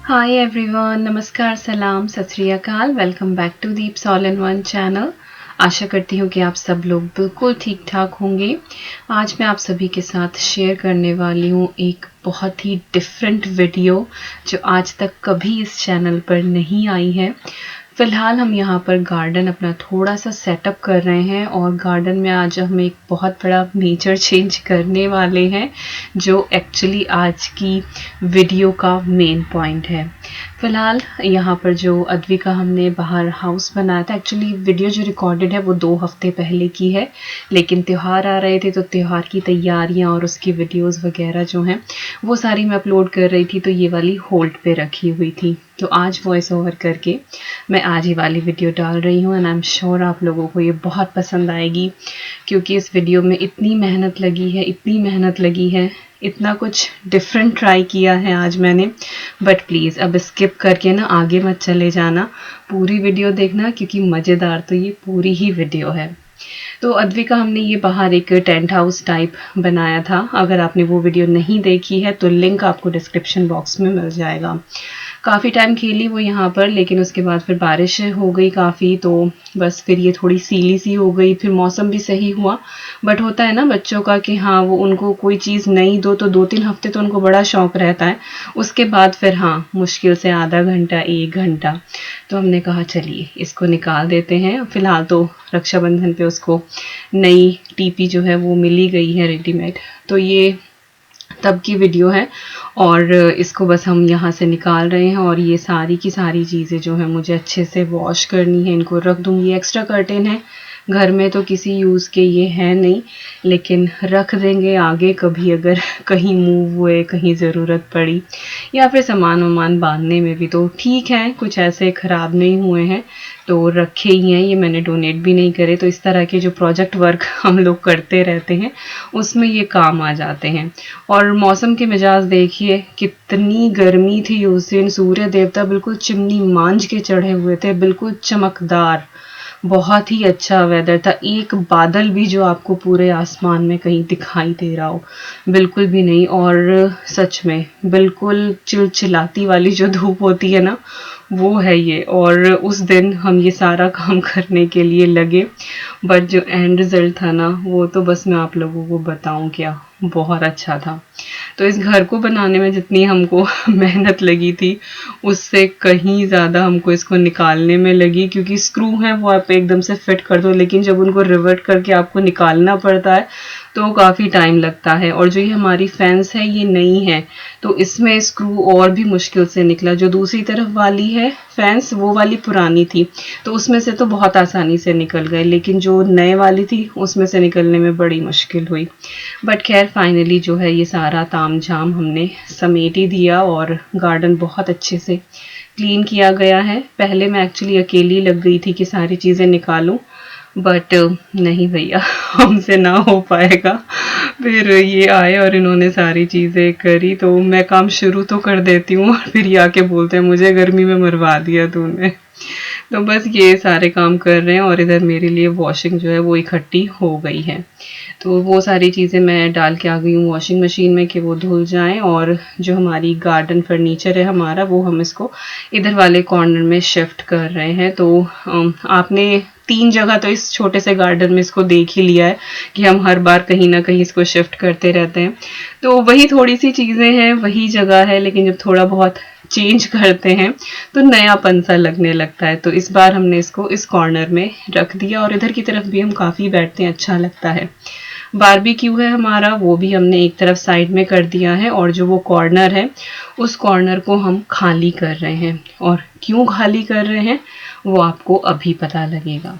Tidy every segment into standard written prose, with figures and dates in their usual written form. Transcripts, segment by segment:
Hi everyone, नमस्कार, सलाम, सत श्री अकाल। Welcome back to Deep's all in one channel. आशा करती हूँ कि आप सब लोग बिल्कुल ठीक ठाक होंगे। आज मैं आप सभी के साथ शेयर करने वाली हूँ एक बहुत ही डिफरेंट वीडियो जो आज तक कभी इस चैनल पर नहीं आई है। फ़िलहाल हम यहाँ पर गार्डन अपना थोड़ा सा सेटअप कर रहे हैं और गार्डन में आज हम एक बहुत बड़ा मेजर चेंज करने वाले हैं जो एक्चुअली आज की वीडियो का मेन पॉइंट है। फ़िलहाल यहाँ पर जो अद्विका हमने बाहर हाउस बनाया था, एक्चुअली वीडियो जो रिकॉर्डेड है वो 2 हफ्ते पहले की है, लेकिन त्यौहार आ रहे थे तो त्यौहार की तैयारियाँ और उसकी वीडियोस वगैरह जो हैं वो सारी मैं अपलोड कर रही थी, तो ये वाली होल्ड पे रखी हुई थी। तो आज वॉइस ओवर करके मैं आज ही वाली वीडियो डाल रही हूँ एंड आई एम श्योर आप लोगों को ये बहुत पसंद आएगी, क्योंकि इस वीडियो में इतनी मेहनत लगी है, इतना कुछ डिफरेंट ट्राई किया है आज मैंने। बट प्लीज़ अब स्किप करके ना आगे मत चले जाना, पूरी वीडियो देखना, क्योंकि मज़ेदार तो ये पूरी ही वीडियो है। तो अद्विका हमने ये बाहर एक टेंट हाउस टाइप बनाया था। अगर आपने वो वीडियो नहीं देखी है तो लिंक आपको डिस्क्रिप्शन बॉक्स में मिल जाएगा। काफ़ी टाइम खेली वो यहाँ पर, लेकिन उसके बाद फिर बारिश हो गई काफ़ी, तो बस फिर ये थोड़ी सीली सी हो गई। फिर मौसम भी सही हुआ, बट होता है ना बच्चों का कि हाँ वो उनको कोई चीज़ नहीं दो तो 2-3 हफ्ते तो उनको बड़ा शौक रहता है, उसके बाद फिर हाँ मुश्किल से आधा घंटा 1 घंटा। तो हमने कहा चलिए इसको निकाल देते हैं। फ़िलहाल तो रक्षाबंधन पे उसको नई टीपी जो है वो मिली गई है रेडीमेड, तो ये तब की वीडियो है और इसको बस हम यहाँ से निकाल रहे हैं। और ये सारी की सारी चीज़ें जो है मुझे अच्छे से वॉश करनी है, इनको रख दूँगी। एक्स्ट्रा कर्टेन है घर में तो किसी यूज़ के ये है नहीं, लेकिन रख देंगे आगे कभी अगर कहीं मूव हुए, कहीं ज़रूरत पड़ी, या फिर सामान वामान बांधने में भी तो ठीक है, कुछ ऐसे ख़राब नहीं हुए हैं तो रखे ही हैं। ये मैंने डोनेट भी नहीं करे, तो इस तरह के जो प्रोजेक्ट वर्क हम लोग करते रहते हैं उसमें ये काम आ जाते हैं। और मौसम के मिजाज देखिए, कितनी गर्मी थी उस दिन। सूर्य देवता बिल्कुल चिमनी मांझ के चढ़े हुए थे, बिल्कुल चमकदार, बहुत ही अच्छा वेदर था। एक बादल भी जो आपको पूरे आसमान में कहीं दिखाई दे रहा हो, बिल्कुल भी नहीं। और सच में बिल्कुल चिलचिलाती वाली जो धूप होती है ना, वो है ये। और उस दिन हम ये सारा काम करने के लिए लगे, बट जो एंड रिजल्ट था ना वो तो बस मैं आप लोगों को बताऊं क्या, बहुत अच्छा था। तो इस घर को बनाने में जितनी हमको मेहनत लगी थी उससे कहीं ज़्यादा हमको इसको निकालने में लगी, क्योंकि स्क्रू हैं वो आप एकदम से फिट कर दो, लेकिन जब उनको रिवर्ट करके आपको निकालना पड़ता है तो काफ़ी टाइम लगता है। और जो ये हमारी फैंस है ये नई है, तो इसमें स्क्रू और भी मुश्किल से निकला। जो दूसरी तरफ वाली है फैंस वो वाली पुरानी थी, तो उसमें से तो बहुत आसानी से निकल गए, लेकिन जो नए वाली थी उसमें से निकलने में बड़ी मुश्किल हुई। बट खैर फाइनली जो है ये सारा तामझाम हमने समेट ही दिया और गार्डन बहुत अच्छे से क्लीन किया गया है। पहले मैं एक्चुअली अकेली लग गई थी कि सारी चीज़ें निकालूं, बट नहीं भैया हमसे ना हो पाएगा। फिर ये आए और इन्होंने सारी चीज़ें करी, तो मैं काम शुरू तो कर देती हूँ और फिर ये आके बोलते हैं मुझे गर्मी में मरवा दिया तूने। तो बस ये सारे काम कर रहे हैं और इधर मेरे लिए वॉशिंग जो है वो इकट्ठी हो गई है, तो वो सारी चीज़ें मैं डाल के आ गई हूँ वॉशिंग मशीन में कि वो धुल जाएं। और जो हमारी गार्डन फर्नीचर है हमारा, वो हम इसको इधर वाले कॉर्नर में शिफ्ट कर रहे हैं। तो आपने 3 जगह तो इस छोटे से गार्डन में इसको देख ही लिया है कि हम हर बार कहीं ना कहीं इसको शिफ्ट करते रहते हैं। तो वही थोड़ी सी चीज़ें हैं, वही जगह है, लेकिन जब थोड़ा बहुत चेंज करते हैं तो नयापन सा लगने लगता है। तो इस बार हमने इसको इस कॉर्नर में रख दिया और इधर की तरफ भी हम काफ़ी बैठते हैं, अच्छा लगता है। बारबेक्यू है हमारा, वो भी हमने एक तरफ साइड में कर दिया है, और जो वो कॉर्नर है उस कॉर्नर को हम खाली कर रहे हैं। और क्यों खाली कर रहे हैं वो आपको अभी पता लगेगा।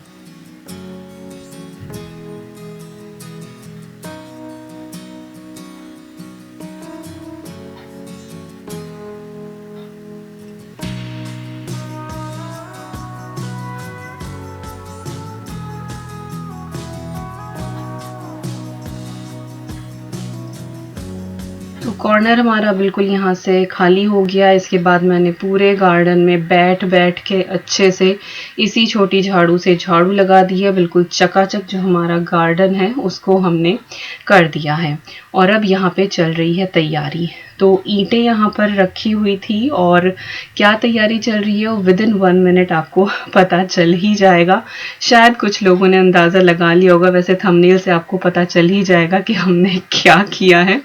तो कॉर्नर हमारा बिल्कुल यहाँ से खाली हो गया। इसके बाद मैंने पूरे गार्डन में बैठ बैठ के अच्छे से इसी छोटी झाड़ू से झाड़ू लगा दी है। बिल्कुल चकाचक जो हमारा गार्डन है उसको हमने कर दिया है। और अब यहाँ पे चल रही है तैयारी। तो ईंटें यहाँ पर रखी हुई थी और क्या तैयारी चल रही है विद इन 1 मिनट आपको पता चल ही जाएगा। शायद कुछ लोगों ने अंदाज़ा लगा लिया होगा, वैसे थंबनेल से आपको पता चल ही जाएगा कि हमने क्या किया है।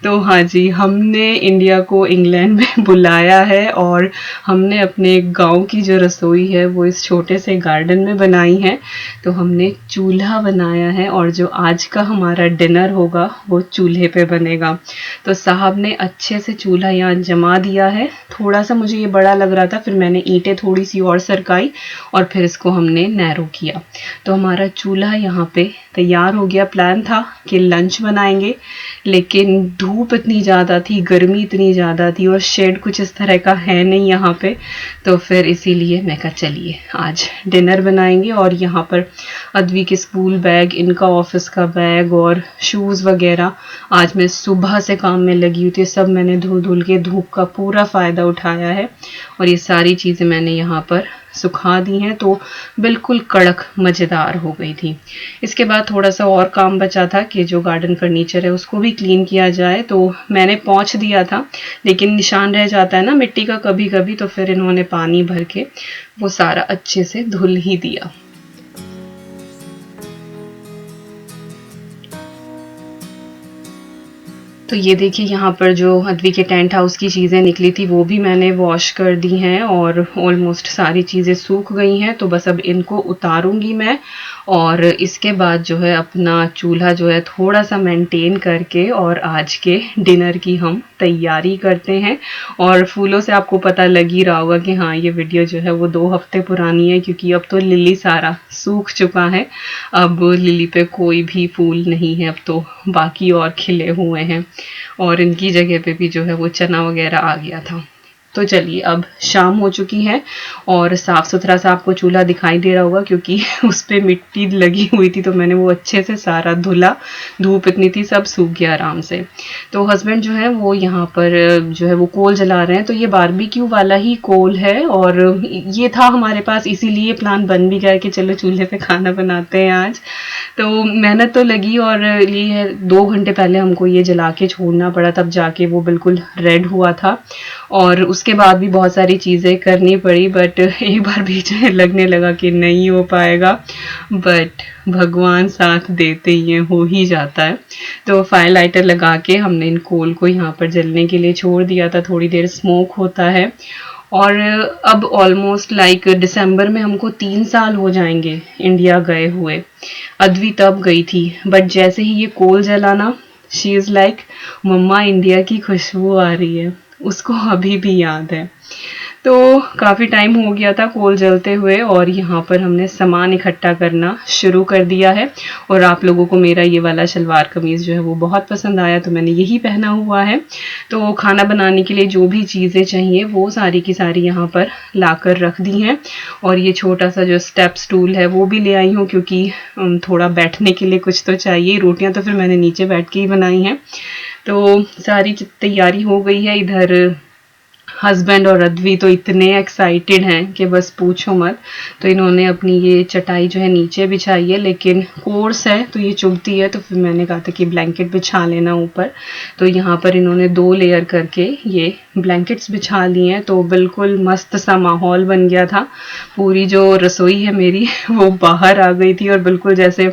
तो हाँ जी, हमने इंडिया को इंग्लैंड में बुलाया है और हमने अपने गांव की जो रसोई है वो इस छोटे से गार्डन में बनाई है। तो हमने चूल्हा बनाया है और जो आज का हमारा डिनर होगा वो चूल्हे पे बनेगा। तो साहब ने अच्छे से चूल्हा यहाँ जमा दिया है। थोड़ा सा मुझे ये बड़ा लग रहा था, फिर मैंने ईंटें थोड़ी सी और सरकाई और फिर इसको हमने नैरो किया। तो हमारा चूल्हा यहाँ पे तैयार हो गया। प्लान था कि लंच बनाएंगे, लेकिन धूप इतनी ज़्यादा थी, गर्मी इतनी ज़्यादा थी और शेड कुछ इस तरह का है नहीं यहाँ पे, तो फिर इसीलिए मैं कहा चलिए आज डिनर बनाएंगे। और यहाँ पर अद्वी के स्कूल बैग, इनका ऑफिस का बैग और शूज़ वगैरह आज मैं सुबह से काम में लगी हुई थी, सब मैंने धुल के धूप का पूरा फ़ायदा उठाया है और ये सारी चीज़ें मैंने यहाँ पर सुखा दी हैं, तो बिल्कुल कड़क मज़ेदार हो गई थी। इसके बाद थोड़ा सा और काम बचा था कि जो गार्डन फर्नीचर है उसको भी क्लीन किया जाए, तो मैंने पोंछ दिया था, लेकिन निशान रह जाता है ना मिट्टी का कभी कभी, तो फिर इन्होंने पानी भर के वो सारा अच्छे से धुल ही दिया। तो ये देखिए यहाँ पर जो अद्वी के टेंट हाउस की चीज़ें निकली थी वो भी मैंने वॉश कर दी हैं और ऑलमोस्ट सारी चीज़ें सूख गई हैं। तो बस अब इनको उतारूंगी मैं और इसके बाद जो है अपना चूल्हा जो है थोड़ा सा मेंटेन करके और आज के डिनर की हम तैयारी करते हैं। और फूलों से आपको पता लग ही रहा होगा कि हाँ ये वीडियो जो है वो 2 हफ्ते पुरानी है, क्योंकि अब तो लिली सारा सूख चुका है। अब लिली पे कोई भी फूल नहीं है, अब तो बाकी और खिले हुए हैं और इनकी जगह पे भी जो है वो चना वगैरह आ गया था। तो चलिए अब शाम हो चुकी है और साफ सुथरा सा आपको चूल्हा दिखाई दे रहा होगा, क्योंकि उस पर मिट्टी लगी हुई थी तो मैंने वो अच्छे से सारा धुला, धूप इतनी थी सब सूख गया आराम से। तो हस्बैंड जो है वो यहाँ पर जो है वो कोल जला रहे हैं, तो ये बारबेक्यू वाला ही कोल है और ये था हमारे पास, इसीलिए प्लान बन भी गया कि चलो चूल्हे पे खाना बनाते हैं आज। तो मेहनत तो लगी और ये 2 घंटे पहले हमको ये जला के छोड़ना पड़ा, तब जाके वो बिल्कुल रेड हुआ था और उसके बाद भी बहुत सारी चीज़ें करनी पड़ी, बट एक बार बीच में लगने लगा कि नहीं हो पाएगा, बट भगवान साथ देते ही हैं, हो ही जाता है। तो फायर लाइटर लगा के हमने इन कोल को यहाँ पर जलने के लिए छोड़ दिया था, थोड़ी देर स्मोक होता है। और अब ऑलमोस्ट लाइक दिसंबर में हमको 3 साल हो जाएंगे इंडिया गए हुए। अद्वी तब गई थी, बट जैसे ही ये कोल जलाना she is like mamma India की खुशबू आ रही है, उसको अभी भी याद है। तो काफ़ी टाइम हो गया था कोल जलते हुए और यहाँ पर हमने सामान इकट्ठा करना शुरू कर दिया है। और आप लोगों को मेरा ये वाला शलवार कमीज़ जो है वो बहुत पसंद आया, तो मैंने यही पहना हुआ है। तो खाना बनाने के लिए जो भी चीज़ें चाहिए वो सारी की सारी यहाँ पर लाकर रख दी हैं। और ये छोटा सा जो स्टेप स्टूल है वो भी ले आई हूँ, क्योंकि थोड़ा बैठने के लिए कुछ तो चाहिए। रोटियाँ तो फिर मैंने नीचे बैठ के ही बनाई हैं। तो सारी तैयारी हो गई है। इधर हस्बैंड और अद्वी तो इतने एक्साइटेड हैं कि बस पूछो मत। तो इन्होंने अपनी ये चटाई जो है नीचे बिछाई है, लेकिन कोर्स है तो ये चुभती है, तो फिर मैंने कहा था कि ब्लैंकेट बिछा लेना ऊपर। तो यहाँ पर इन्होंने 2 लेयर करके ये ब्लैंकेट्स बिछा लिए हैं, तो बिल्कुल मस्त सा माहौल बन गया था। पूरी जो रसोई है मेरी वो बाहर आ गई थी और बिल्कुल जैसे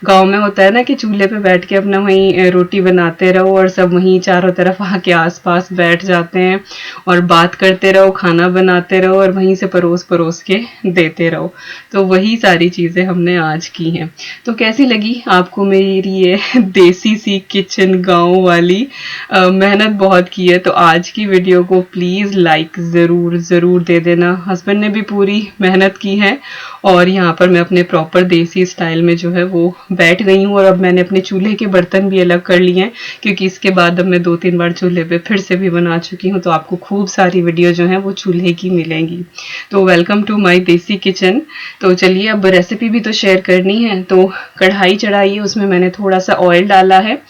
गाँव में होता है ना कि चूल्हे पे बैठ के अपना वहीं रोटी बनाते रहो और सब वहीं चारों तरफ आके आस पास बैठ जाते हैं और बात करते रहो, खाना बनाते रहो और वहीं से परोस परोस के देते रहो। तो वही सारी चीज़ें हमने आज की हैं। तो कैसी लगी आपको मेरी ये देसी सी किचन गांव वाली? मेहनत बहुत की है, तो आज की वीडियो को प्लीज़ लाइक ज़रूर दे देना। हस्बैंड ने भी पूरी मेहनत की है और यहाँ पर मैं अपने प्रॉपर देसी स्टाइल में जो है वो बैठ गई हूँ। और अब मैंने अपने चूल्हे के बर्तन भी अलग कर लिए हैं, क्योंकि इसके बाद अब मैं 2-3 बार चूल्हे पे फिर से भी बना चुकी हूँ, तो आपको खूब सारी वीडियो जो है वो चूल्हे की मिलेंगी। तो वेलकम टू माय देसी किचन। तो चलिए अब रेसिपी भी तो शेयर करनी है। तो कढ़ाई चढ़ाई है, उसमें मैंने थोड़ा सा ऑयल डाला है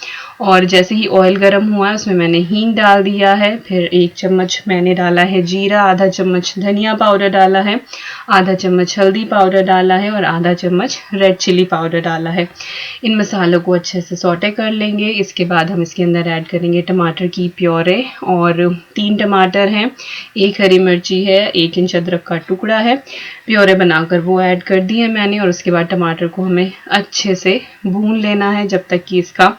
और जैसे ही ऑयल गर्म हुआ है उसमें मैंने हींग डाल दिया है, फिर 1 चम्मच मैंने डाला है जीरा, आधा चम्मच धनिया पाउडर डाला है, आधा चम्मच हल्दी पाउडर डाला है और आधा चम्मच रेड चिली पाउडर डाला है। इन मसालों को अच्छे से सौटे कर लेंगे। इसके बाद हम इसके अंदर ऐड करेंगे टमाटर की प्योरे, और 3 टमाटर हैं, 1 हरी मिर्ची है, 1 इंच अदरक का टुकड़ा है, प्योरे बनाकर वो ऐड कर दिए मैंने। और उसके बाद टमाटर को हमें अच्छे से भून लेना है जब तक कि इसका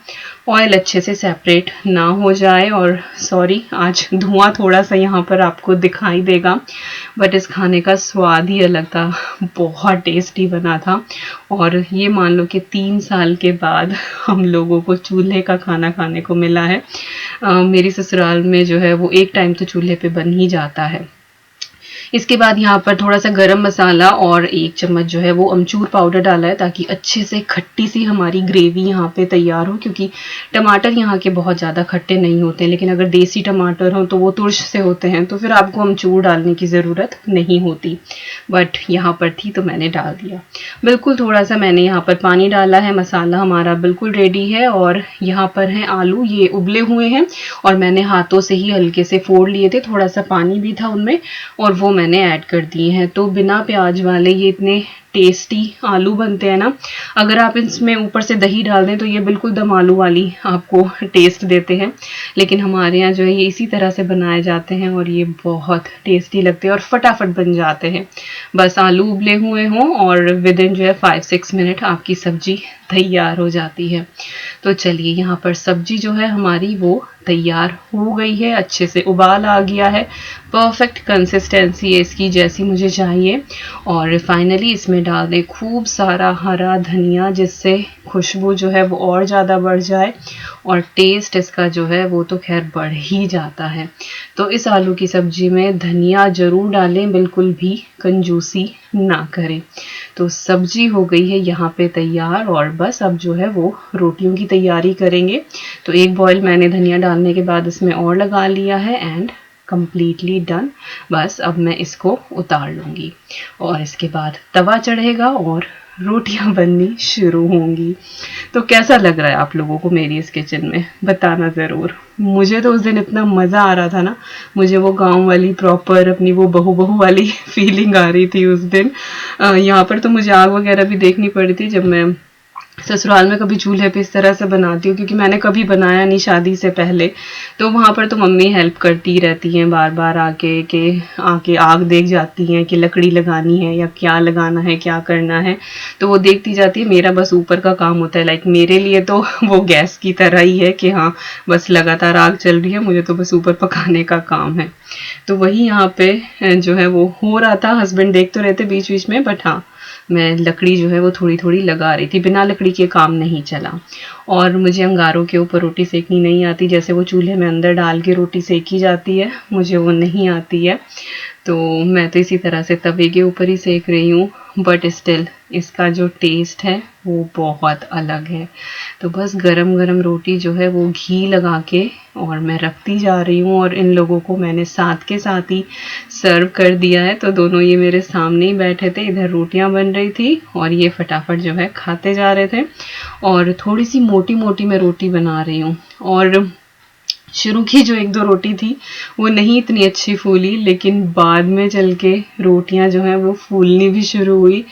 ऑयल अच्छे से सेपरेट ना हो जाए। और सॉरी, आज धुआं थोड़ा सा यहाँ पर आपको दिखाई देगा, बट इस खाने का स्वाद ही अलग था, बहुत टेस्टी बना था। और ये मान लो कि 3 साल के बाद हम लोगों को चूल्हे का खाना खाने को मिला है। मेरी ससुराल में जो है वो एक टाइम तो चूल्हे पे बन ही जाता है। इसके बाद यहाँ पर थोड़ा सा गरम मसाला और 1 चम्मच जो है वो अमचूर पाउडर डाला है, ताकि अच्छे से खट्टी सी हमारी ग्रेवी यहाँ पे तैयार हो, क्योंकि टमाटर यहाँ के बहुत ज़्यादा खट्टे नहीं होते, लेकिन अगर देसी टमाटर हो तो वो तुर्श से होते हैं, तो फिर आपको अमचूर डालने की ज़रूरत नहीं होती, बट यहाँ पर थी तो मैंने डाल दिया। बिल्कुल थोड़ा सा मैंने यहाँ पर पानी डाला है। मसाला हमारा बिल्कुल रेडी है। और यहाँ पर हैं आलू, ये उबले हुए हैं और मैंने हाथों से ही हल्के से फोड़ लिए थे, थोड़ा सा पानी भी था उनमें, और वो मैंने ऐड कर दिए हैं। तो बिना प्याज वाले ये इतने टेस्टी आलू बनते हैं ना। अगर आप इसमें ऊपर से दही डाल दें तो ये बिल्कुल दम आलू वाली आपको टेस्ट देते हैं, लेकिन हमारे यहाँ जो है ये इसी तरह से बनाए जाते हैं और ये बहुत टेस्टी लगते हैं और फटाफट बन जाते हैं। बस आलू उबले हुए हों और विद इन जो है 5-6 मिनट आपकी सब्जी तैयार हो जाती है। तो चलिए, यहाँ पर सब्जी जो है हमारी वो तैयार हो गई है, अच्छे से उबाल आ गया है, परफेक्ट कंसिस्टेंसी है इसकी जैसी मुझे चाहिए। और फाइनली इसमें डाल दें खूब सारा हरा धनिया, जिससे खुशबू जो है वो और ज़्यादा बढ़ जाए और टेस्ट इसका जो है वो तो खैर बढ़ ही जाता है। तो इस आलू की सब्जी में धनिया ज़रूर डालें, बिल्कुल भी कंजूसी ना करें। तो सब्जी हो गई है यहाँ पे तैयार और बस अब जो है वो रोटियों की तैयारी करेंगे। तो एक बॉयल मैंने धनिया डालने के बाद इसमें और लगा लिया है एंड कंप्लीटली डन। बस अब मैं इसको उतार लूँगी और इसके बाद तवा चढ़ेगा और रोटियां बननी शुरू होंगी। तो कैसा लग रहा है आप लोगों को मेरी इस किचन में, बताना ज़रूर। मुझे तो उस दिन इतना मज़ा आ रहा था ना, मुझे वो गांव वाली प्रॉपर अपनी वो बहू बहू वाली फीलिंग आ रही थी उस दिन। यहाँ पर तो मुझे आग वगैरह भी देखनी पड़ी थी जब मैं ससुराल में कभी चूल्हे पे इस तरह से बनाती हूँ, क्योंकि मैंने कभी बनाया नहीं शादी से पहले। तो वहाँ पर तो मम्मी हेल्प करती रहती हैं बार बार आके आग देख जाती हैं कि लकड़ी लगानी है या क्या लगाना है, क्या करना है, तो वो देखती जाती है। मेरा बस ऊपर का काम होता है, लाइक मेरे लिए तो वो गैस की तरह ही है कि हाँ बस लगातार आग चल रही है, मुझे तो बस ऊपर पकाने का काम है। तो वही यहाँ पे जो है वो हो रहा था। हस्बैंड देख तो रहते बीच बीच में, बट हाँ मैं लकड़ी जो है वो थोड़ी थोड़ी लगा रही थी, बिना लकड़ी के काम नहीं चला। और मुझे अंगारों के ऊपर रोटी सेकनी नहीं आती, जैसे वो चूल्हे में अंदर डाल के रोटी सेकी जाती है, मुझे वो नहीं आती है। तो मैं तो इसी तरह से तवे के ऊपर ही सेक रही हूँ, बट स्टिल इसका जो टेस्ट है वो बहुत अलग है। तो बस गरम गरम रोटी जो है वो घी लगा के और मैं रखती जा रही हूँ, और इन लोगों को मैंने साथ के साथ ही सर्व कर दिया है। तो दोनों ये मेरे सामने ही बैठे थे, इधर रोटियां बन रही थी और ये फटाफट जो है खाते जा रहे थे। और थोड़ी सी मोटी मोटी मैं रोटी बना रही हूँ, और शुरू की जो 1-2 रोटी थी वो नहीं इतनी अच्छी फूली, लेकिन बाद में चल के रोटियां जो है वो फूलनी भी शुरू हुई।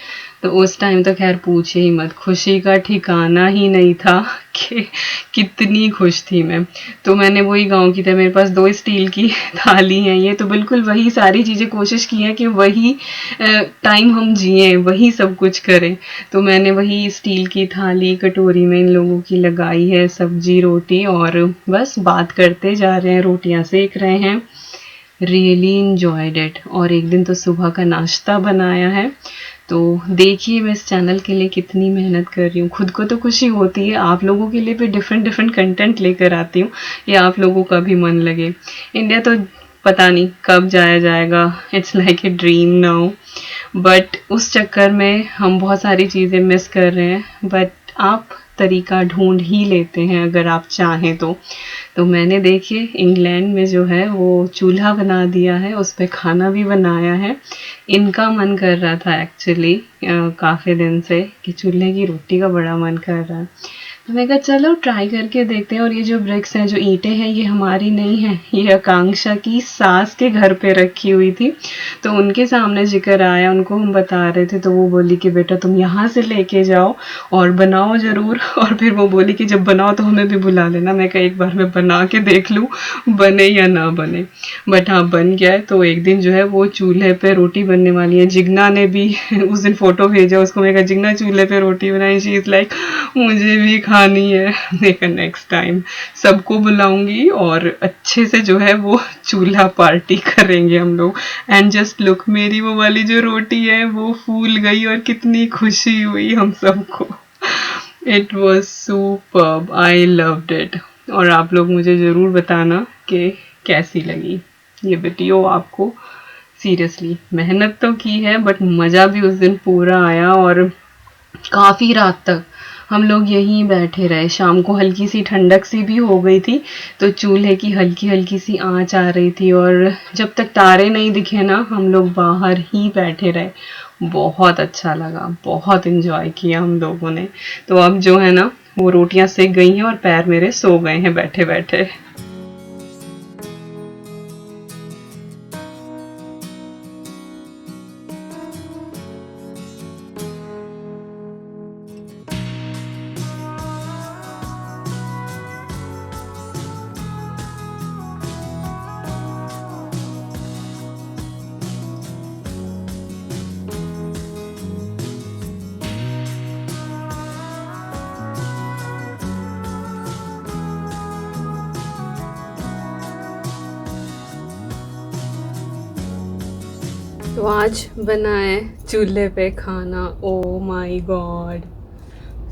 तो उस टाइम तो खैर पूछे ही मत, खुशी का ठिकाना ही नहीं था कि कितनी खुश थी मैं। तो मैंने वही गांव की तरह, मेरे पास 2 स्टील की थाली हैं, ये तो बिल्कुल वही सारी चीज़ें कोशिश की है कि वही टाइम हम जिए, वही सब कुछ करें। तो मैंने वही स्टील की थाली कटोरी में इन लोगों की लगाई है सब्जी रोटी, और बस बात करते जा रहे हैं, रोटियां सेक रहे हैं। Really enjoyed it. और एक दिन तो सुबह का नाश्ता बनाया है। तो देखिए मैं इस चैनल के लिए कितनी मेहनत कर रही हूँ, खुद को तो खुशी होती है, आप लोगों के लिए भी डिफरेंट कंटेंट लेकर आती हूँ, ये आप लोगों का भी मन लगे। इंडिया तो पता नहीं कब जाया जाएगा, it's like a dream now, but उस चक्कर में हम बहुत सारी चीज़ें मिस कर रहे हैं। बट आप तरीका ढूंढ ही लेते हैं अगर आप चाहें तो। तो मैंने देखिए इंग्लैंड में जो है वो चूल्हा बना दिया है, उस पर खाना भी बनाया है। इनका मन कर रहा था एक्चुअली काफ़ी दिन से कि चूल्हे की रोटी का बड़ा मन कर रहा है। मैं कहा चलो ट्राई करके देखते हैं। और ये जो ब्रिक्स हैं, जो ईंटें हैं, ये हमारी नहीं है, ये आकांक्षा की सास के घर पे रखी हुई थी। तो उनके सामने जिक्र आया, उनको हम बता रहे थे, तो वो बोली कि बेटा तुम यहाँ से लेके जाओ और बनाओ ज़रूर। और फिर वो बोली कि जब बनाओ तो हमें भी बुला लेना। मैं कहा एक बार मैं बना के देख लूँ बने या ना बने, बट हाँ बन गया है। तो एक दिन जो है वो चूल्हे पे रोटी बनने वाली है। जिग्ना ने भी उस दिन फोटो भेजा उसको, मैं कहा जिग्ना चूल्हे पे रोटी बनाई। शी इज़ लाइक मुझे भी खानी है। देखा नेक्स्ट टाइम सबको बुलाऊंगी और अच्छे से जो है वो चूल्हा पार्टी करेंगे हम लोग। एंड जस्ट लुक, मेरी वो वाली जो रोटी है वो फूल गई और कितनी खुशी हुई हम सबको। It was superb, I loved it. और आप लोग मुझे ज़रूर बताना कि कैसी लगी ये वीडियो आपको। सीरियसली मेहनत तो की है बट मज़ा भी उस दिन पूरा आया। और काफ़ी रात तक हम लोग यहीं बैठे रहे। शाम को हल्की सी ठंडक सी भी हो गई थी, तो चूल्हे की हल्की हल्की सी आंच आ रही थी। और जब तक तारे नहीं दिखे ना, हम लोग बाहर ही बैठे रहे। बहुत अच्छा लगा, बहुत एंजॉय किया हम लोगों ने। तो अब जो है ना वो रोटियां सेक गई हैं और पैर मेरे सो गए हैं बैठे बैठे। तो आज बना है चूल्हे पे खाना। Oh my God,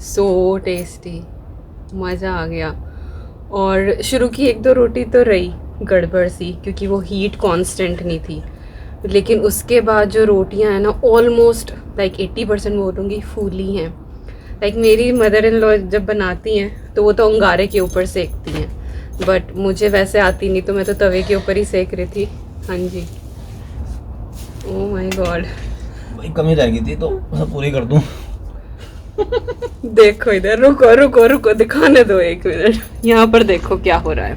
so tasty, मज़ा आ गया। और शुरू की एक दो रोटी तो रही गड़बड़ सी, क्योंकि वो हीट कांस्टेंट नहीं थी। लेकिन उसके बाद जो रोटियां हैं ना, ऑलमोस्ट लाइक 80% बोलूँगी फूली हैं। लाइक मेरी मदर इन लॉ जब बनाती हैं तो वो तो अंगारे के ऊपर सेकती हैं, बट मुझे वैसे आती नहीं, तो मैं तो तवे के ऊपर ही सेक रही थी। हाँ जी। ओह माय गॉड, भाई कमी रह गई थी तो सब पूरी कर दूं। देखो इधर, रुको रुको रुको, दिखाने दो 1 मिनट। यहाँ पर देखो क्या हो रहा है।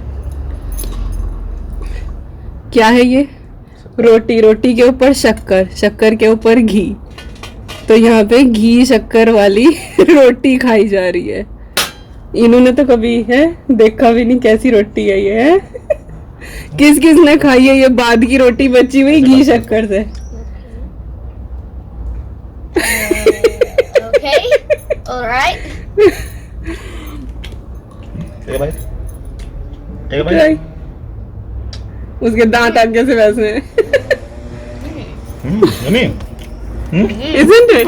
क्या है ये? रोटी, रोटी के ऊपर शक्कर, शक्कर के ऊपर घी। तो यहाँ पे घी शक्कर वाली रोटी खाई जा रही है। इन्होंने तो कभी है देखा भी नहीं कैसी रोटी है ये, है? किस किस ने खाई है ये बाद की रोटी बची हुई घी शक्कर से? Okay, all right. ठीक है भाई, ठीक है भाई। उसके दांत आगे से वैसे हैं। Yummy, Isn't it?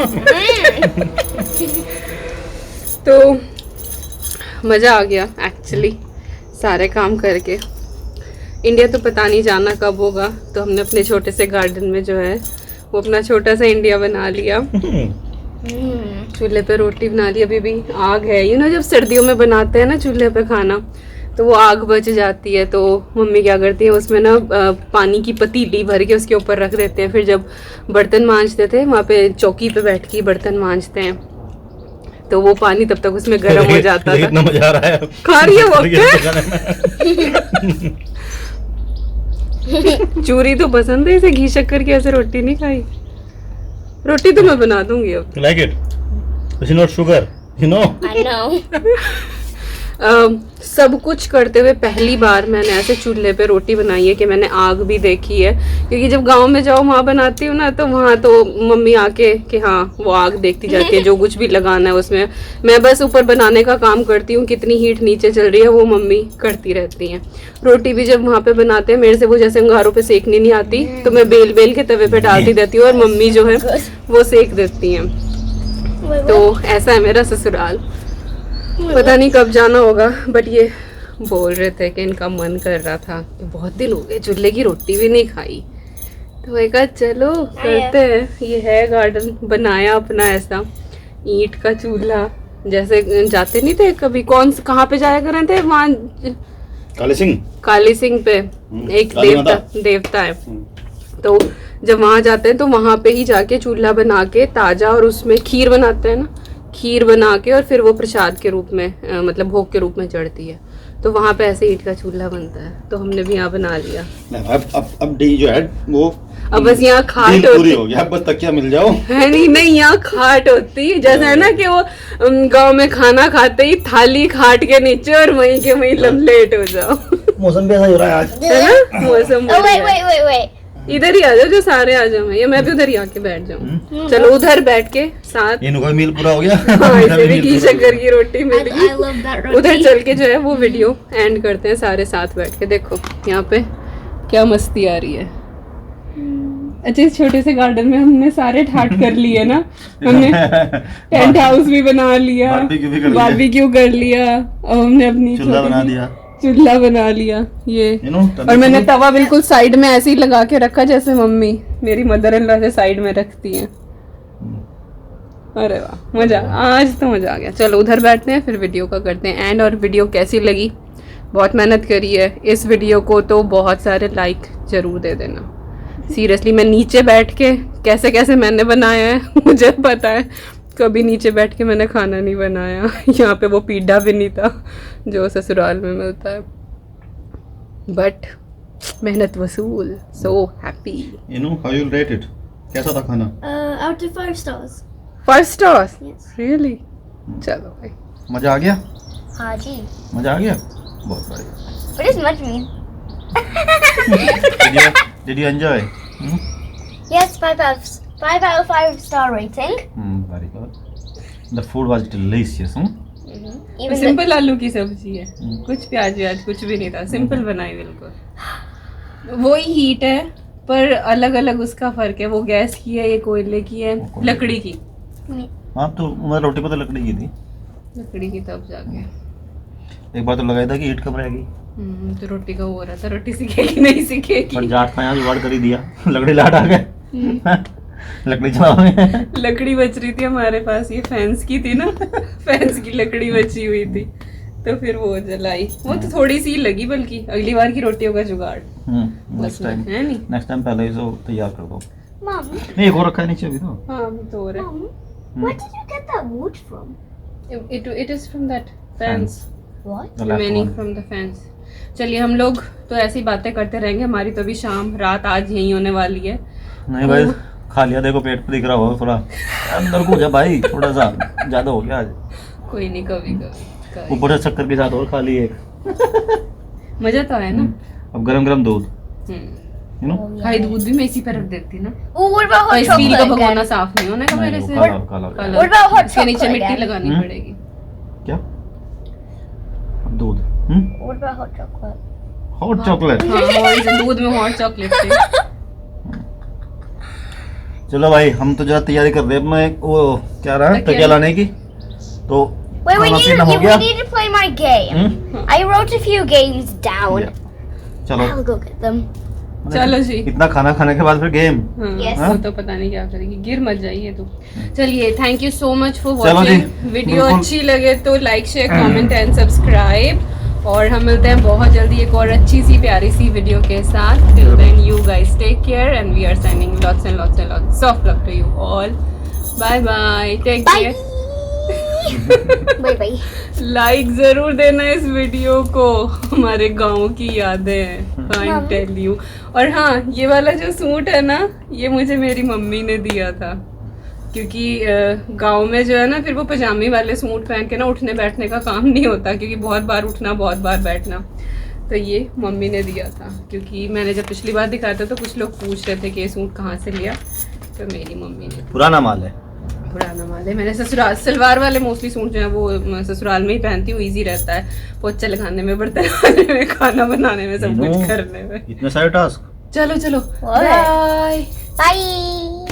तो मज़ा आ गया एक्चुअली सारे काम करके। इंडिया तो पता नहीं जाना कब होगा, तो हमने अपने छोटे से गार्डन में जो है वो अपना छोटा सा इंडिया बना लिया। चूल्हे पे रोटी बना ली। अभी भी आग है, जब सर्दियों में बनाते हैं ना चूल्हे पे खाना, तो वो आग बच जाती है। तो मम्मी क्या करती है, उसमें ना पानी की पतीली भर के उसके ऊपर रख देते हैं। फिर जब बर्तन मांजते थे वहाँ पे चौकी पे बैठ के बर्तन मांजते हैं, तो वो पानी तब तक उसमें गर्म हो जाता था। इतना मजा आ रहा है, खा रही है वो। चूरी तो पसंद है इसे, घी शक्कर की ऐसे रोटी नहीं खाई। रोटी तो मैं बना दूंगी अब। like it? This is not sugar, you know? I know. सब कुछ करते हुए पहली बार मैंने ऐसे चूल्हे पे रोटी बनाई है कि मैंने आग भी देखी है। क्योंकि जब गांव में जाओ वहाँ बनाती हूँ ना, तो वहाँ तो मम्मी आके कि हाँ वो आग देखती जाती है, जो कुछ भी लगाना है उसमें। मैं बस ऊपर बनाने का काम करती हूँ, कितनी हीट नीचे चल रही है वो मम्मी करती रहती हैं। रोटी भी जब वहाँ पे बनाते हैं, मेरे से वो जैसे अंगारों पे सेकनी नहीं आती, तो मैं बेल बेल के तवे पे डालती देती हूँ और मम्मी जो है वो सेक देती हैं। तो ऐसा है मेरा ससुराल। पता नहीं कब जाना होगा, बट ये बोल रहे थे कि इनका मन कर रहा था कि बहुत दिन हो गए चूल्हे की रोटी भी नहीं खाई। तो मैं कहा चलो करते हैं। ये है गार्डन बनाया अपना ऐसा, ईंट का चूल्हा। जैसे जाते नहीं थे कभी, कहाँ पे जाया कर रहे थे वहाँ, काली सिंह पे एक देवता है। तो जब वहाँ जाते हैं तो वहाँ पे ही जाके चूल्हा बना के ताजा, और उसमें खीर बनाते हैं ना, खीर बना के और फिर वो प्रसाद के रूप में मतलब भोग के रूप में चढ़ती है। तो वहाँ पे ऐसे ईंट का चूल्हा बनता है, तो हमने भी यहाँ बना लिया। अब डी जो है वो अब बस यहाँ खाट डील पूरी होती हो गया, अब बस तकिया मिल जाओ। है नहीं यहाँ खाट होती है, जैसा है ना कि वो गांव में खाना खाते ही थाली खाट के नीचे और वहीं के वहीं लेट हो जाओ। मौसम भी ऐसा ही हो रहा है आज। है ना मौसम Oh, बढ़िया है। wait. इधर ही आ जाओ, जो सारे आ जाओ, या मैं भी उधर ही आके बैठ जाऊँ। चलो उधर बैठ के साथ इनको मील पूरा हो गया। हाँ, इसे भी घी शक्कर की रोटी मिल I गई। love that roti. उधर चल के जो है वो वीडियो एंड करते हैं सारे साथ बैठ के। देखो यहाँ पे क्या मस्ती आ रही है। अच्छा, इस छोटे से गार्डन में हमने सारे ठाट कर लिए ना। हमने टेंट हाउस भी बना लिया, बारबेक्यू भी कर लिया। बारबेक्यू कर लिया, और हमने अपनी चूल्हा छोटी बना सी दिया। चूल्हा बना लिया ये। You know, और मैंने तवा बिल्कुल साइड में ऐसे ही लगा के रखा जैसे मम्मी मेरी मदर इन लॉ से साइड में रखती हैं। अरे वाह, मजा, आज तो मजा आ गया। चलो उधर बैठते हैं, फिर वीडियो का करते हैं एंड। और वीडियो कैसी लगी, बहुत मेहनत करी है इस वीडियो को, तो बहुत सारे लाइक जरूर दे देना। सीरियसली मैं नीचे बैठ के कैसे कैसे मैंने बनाया है मुझे पता है, कभी नीचे बैठ के मैंने खाना नहीं बनाया। यहाँ पे वो पीढ़ा भी नहीं था जो ससुराल में मिलता है, बट मेहनत वसूल। So happy. You know how you'll rate it? कैसा था खाना? Out of 5 stars. 5 stars? Yes. Really? चलो भाई। मजा आ गया? हाँ जी. मजा आ गया? बहुत बढ़िया। What does much mean? Did you enjoy? Yes, 5 out of 5 star rating. Very good. The food was delicious. Even the, simple आलू की सब्जी है, कुछ प्याज व्याज कुछ भी नहीं था, सिंपल बनाई बिल्कुल। वही हीट है पर अलग अलग उसका फर्क है, वो गैस की है, ये कोयले की है, लकड़ी की। हाँ तो मैं रोटी पे तो लकड़ी की थी। लकड़ी की तब जाके एक बार तो लगाया था कि हीट कब रहेगी। तो रोटी का वो हो रहा था, रोटी सीखेगी नहीं सीखेगी। पर जाट का यहाँ जुगाड़ कर ही दिया। लकड़ी लाट आ गए। लकड़ी चलाओगे। लकड़ी बच रही थी हमारे पास, ये फैंस की थी ना, फैंस की लकड़ी बची हुई थी, तो फिर वो जलाई। वो तो थोड़ी सी लगी, बल्कि अगली बार की रोटियों का जुगाड़। नेक्स्ट टाइम है नहीं? नेक्स्ट टाइम पहले ही तो तैयार कर दो। Mom, नहीं एक और रखा है नीचे अभी तो। हाँ अभी तो हो रहा Mom, where did you get that wood from? है। It is from that fans, What? The left remaining one. from the fans। चलिए हम लोग तो ऐसी बातें करते रहेंगे, हमारी तो अभी शाम रात आज यही होने वाली है। नहीं भाई खा लिया, देखो पेट पे दिख रहा होगा थोड़ा, अंदर को जा भाई, थोड़ा सा ज्यादा हो गया आज। कोई नहीं, कभी कभी ऊपर से शक्कर के साथ और खा ली एक। मजा तो आया ना। अब गरम गरम दूध, हम्म। You know. भाई दूध भी मैं इसी पे रख देती ना। Oh, what about और hot स्टील का chocolate भगोना again? साफ नहीं होने का मेरे से। काला काला कलर। What about hot इसके नीचे chocolate मिट्टी again? लगानी पड़ेगी। क्या? अब दूध What about hot chocolate? Hot chocolate. हाँ, और इसे दूध में हॉट चॉकलेट थे। चलो भाई हम तो जरा तैयारी कर रहे हैं अपना, एक वो क्या रहा है तकिया। तकिया लाने की। तो Wait, we खाना need, पीना हो we गया। need to play my game. I wrote a few games down. या, चलो I'll go get them. चलो जी। इतना खाना खाने के बाद फिर गेम। Yes. वो तो पता नहीं क्या करेगी, गिर मत जाइए तो। चलिए, thank you so much for चलो जी, वॉचिंग। वीडियो बिल्कुल। अच्छी लगे तो like share comment and subscribe, और हम मिलते हैं बहुत जल्दी एक और अच्छी सी प्यारी सी वीडियो के साथ। Till then you guys take care and we are sending lots and lots and lots of love to you all. Bye bye, take Bye. Care. Bye bye. Like जरूर देना इस वीडियो को, हमारे गांव की यादें हैं, कांट टेल यू। और हाँ, ये वाला जो सूट है ना, ये मुझे मेरी मम्मी ने दिया था, क्योंकि गांव में जो है ना, फिर वो पजामी वाले सूट पहन के ना उठने बैठने का काम नहीं होता, क्योंकि बहुत बार उठना बहुत बार बैठना। तो ये मम्मी ने दिया था, क्योंकि मैंने जब पिछली बार दिखाया था तो कुछ लोग पूछ रहे थे कि ये सूट कहाँ से लिया, तो मेरी मम्मी ने। पुराना माल है। पुराना माल है। मैंने ससुराल सलवार वाले मोस्टली सूट जो है वो मैं ससुराल में ही पहनती हूँ, इजी रहता है पोछा लगाने में, बर्तन लगाने में, खाना बनाने में, सब कुछ करने में। इतने सारे टास्क। चलो चलो, What? बाय। Bye.